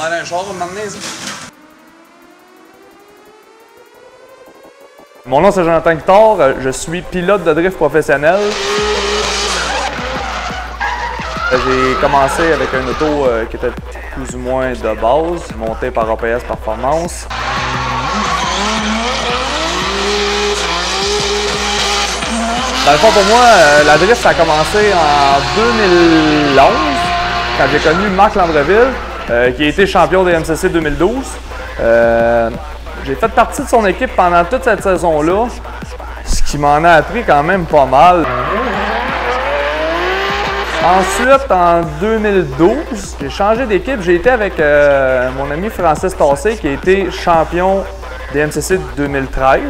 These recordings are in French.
On a un char à m'emmener, ça. Mon nom c'est Jonathan Guitard, je suis pilote de drift professionnel. J'ai commencé avec un auto qui était plus ou moins de base, monté par APS Performance. Dans le fond, pour moi, la drift ça a commencé en 2011, quand j'ai connu Marc Landreville, qui a été champion des MCC 2012. J'ai fait partie de son équipe pendant toute cette saison-là, ce qui m'en a appris quand même pas mal. Ensuite, en 2012, j'ai changé d'équipe. J'ai été avec mon ami Francis Tassé, qui a été champion des MCC 2013.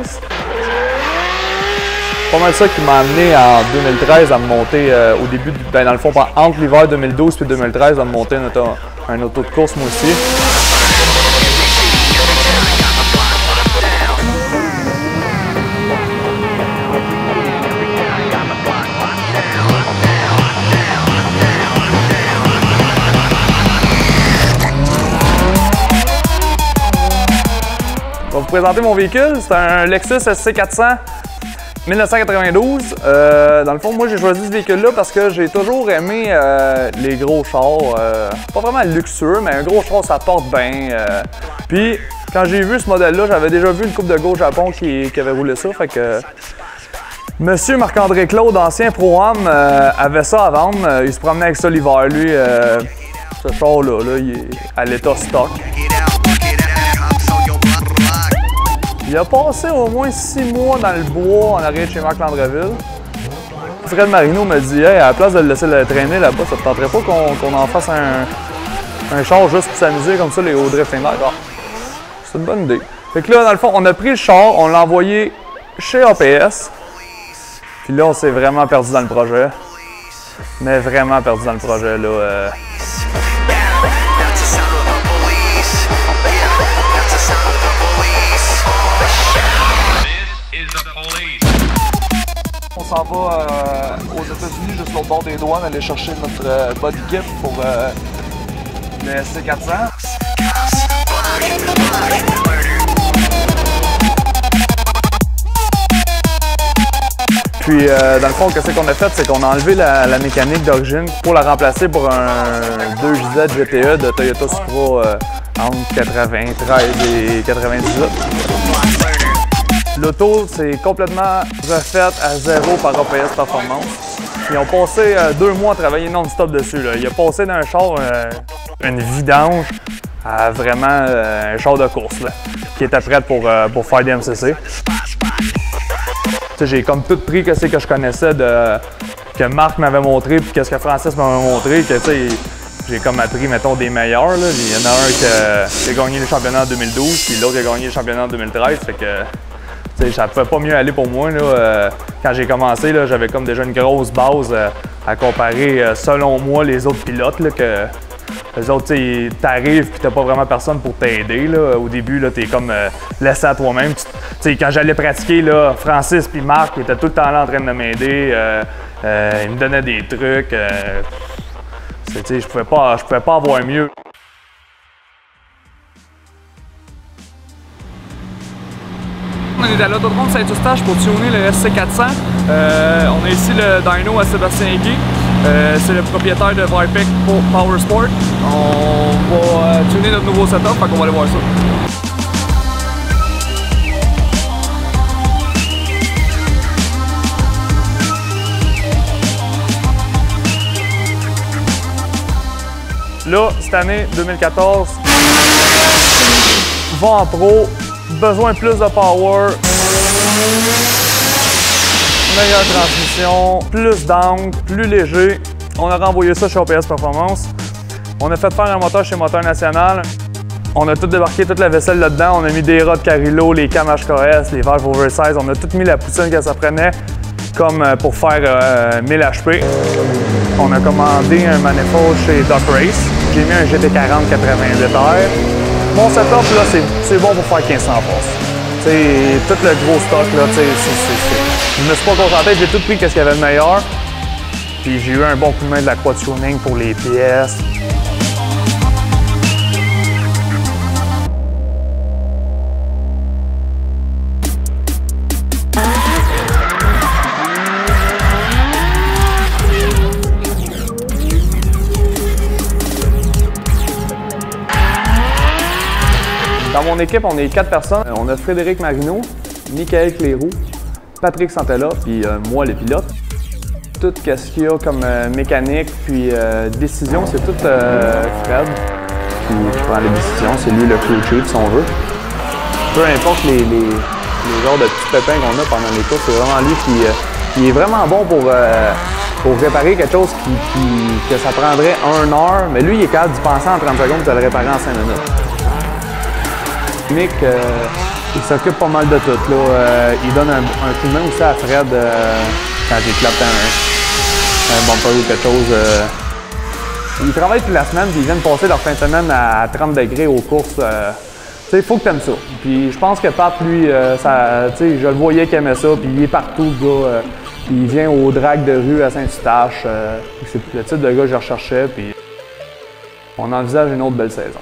C'est pas mal ça qui m'a amené en 2013 à me monter au début, dans le fond, entre l'hiver 2012 et 2013, à me monter un auto de course moi aussi. Je vais vous présenter mon véhicule. C'est un Lexus SC400 1992. Dans le fond, moi, j'ai choisi ce véhicule-là parce que j'ai toujours aimé les gros chars. Pas vraiment luxueux, mais un gros char, ça porte bien. Puis, quand j'ai vu ce modèle-là, j'avais déjà vu une couple de gars au Japon qui avait roulé ça. Fait que Monsieur Marc-André Claude, ancien Pro-Am, avait ça à vendre. Il se promenait avec ça l'hiver. Lui, ce char-là, il est à l'état stock. Il a passé au moins 6 mois dans le bois en arrière de chez Marc Landreville. Fred Marino me dit « Hey, à la place de le laisser le traîner là-bas, ça te tenterait pas qu'on en fasse un char juste pour s'amuser comme ça, les hauts drifting night? » Ah, c'est une bonne idée. Fait que là, dans le fond, on a pris le char, on l'a envoyé chez APS. Puis là, on s'est vraiment perdu dans le projet. Mais vraiment perdu dans le projet, là. On s'en va aux États-Unis, juste l'autre bord des douanes, aller chercher notre body kit pour le SC400. Puis, dans le fond, qu'est-ce qu'on a fait, c'est qu'on a enlevé la mécanique d'origine pour la remplacer pour un 2JZ GTE de Toyota Supra entre 93 et 98. L'auto, c'est complètement refaite à zéro par APS Performance. Ils ont passé 2 mois à travailler non-stop dessus. Là. Il a passé d'un char, une vidange, à vraiment un char de course là, qui était prêt pour faire des MCC. J'ai comme tout pris ce que je connaissais que Marc m'avait montré puis qu'est-ce que Francis m'avait montré. J'ai comme appris, mettons, des meilleurs. Là. Il y en a un qui a gagné le championnat en 2012 puis l'autre qui a gagné le championnat en 2013. Fait que, ça ne pouvait pas mieux aller pour moi. Là. Quand j'ai commencé, j'avais comme déjà une grosse base à comparer, selon moi, les autres pilotes. Là, que les autres, t'arrives et t'as pas vraiment personne pour t'aider. Au début, t'es comme laissé à toi-même. Quand j'allais pratiquer, là, Francis et Marc ils étaient tout le temps là en train de m'aider. Ils me donnaient des trucs. Je pouvais pas avoir mieux. On est à l'autodrome Saint-Eustache pour tuner le SC400. On a ici le dyno à Sébastien Guy. C'est le propriétaire de Vipex Power Sport. On va tuner notre nouveau setup, fait qu'on va aller voir ça. Là, cette année 2014, va en pro. Besoin de plus de power, meilleure transmission, plus d'angle, plus léger. On a renvoyé ça chez APS Performance. On a fait faire un moteur chez Moteur National. On a tout débarqué, toute la vaisselle là-dedans. On a mis des rods Carillo, les cams HKS, les valves oversize. On a tout mis la poutine que ça prenait comme pour faire 1000 HP. On a commandé un manifold chez Doc Race. J'ai mis un GT40 88R. Mon setup, là, c'est bon pour faire 1500 force. Tout le gros stock, là, je ne me suis pas concentré, j'ai tout pris ce qu'il y avait de meilleur. Puis j'ai eu un bon coup de main de la Quad Tuning pour les pièces. mon équipe, on est 4 personnes. On a Frédéric Marino, Michael Cléroux, Patrick Santella, puis moi, le pilote. Tout ce qu'il y a comme mécanique, puis décision, c'est tout Fred qui prend les décisions. C'est lui le crew chief, si on veut. Peu importe les genres de petits pépins qu'on a pendant les courses, c'est vraiment lui qui est vraiment bon pour réparer quelque chose que ça prendrait 1 heure, mais lui, il est capable d'y penser en 30 secondes et de le réparer en 5 minutes. Mick, il s'occupe pas mal de tout. Là. Il donne un coup de main aussi à Fred quand il clappe un bumper ou quelque chose. Ils travaillent toute la semaine puis ils viennent passer leur fin de semaine à 30 degrés aux courses. Il faut que tu aimes ça. Puis je pense que Pat, lui, je le voyais qu'il aimait ça, puis il est partout, le gars. Il vient au drag de rue à Saint-Eustache. C'est le type de gars que je recherchais, puis on envisage une autre belle saison.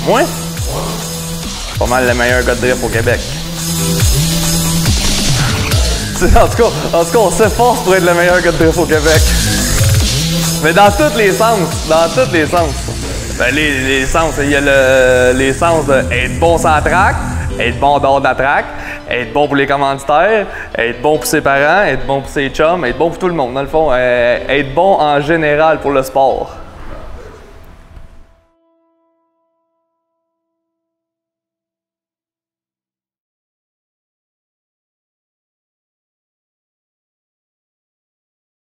Moi? Je suis pas mal le meilleur gars de drift au Québec. En tout cas, on s'efforce pour être le meilleur gars de drift au Québec. Mais dans tous les sens, Ben, les sens, il y a les sens d'être bon sans track, être bon dehors de la track, être bon pour les commanditaires, être bon pour ses parents, être bon pour ses chums, être bon pour tout le monde, dans le fond. Être bon en général pour le sport.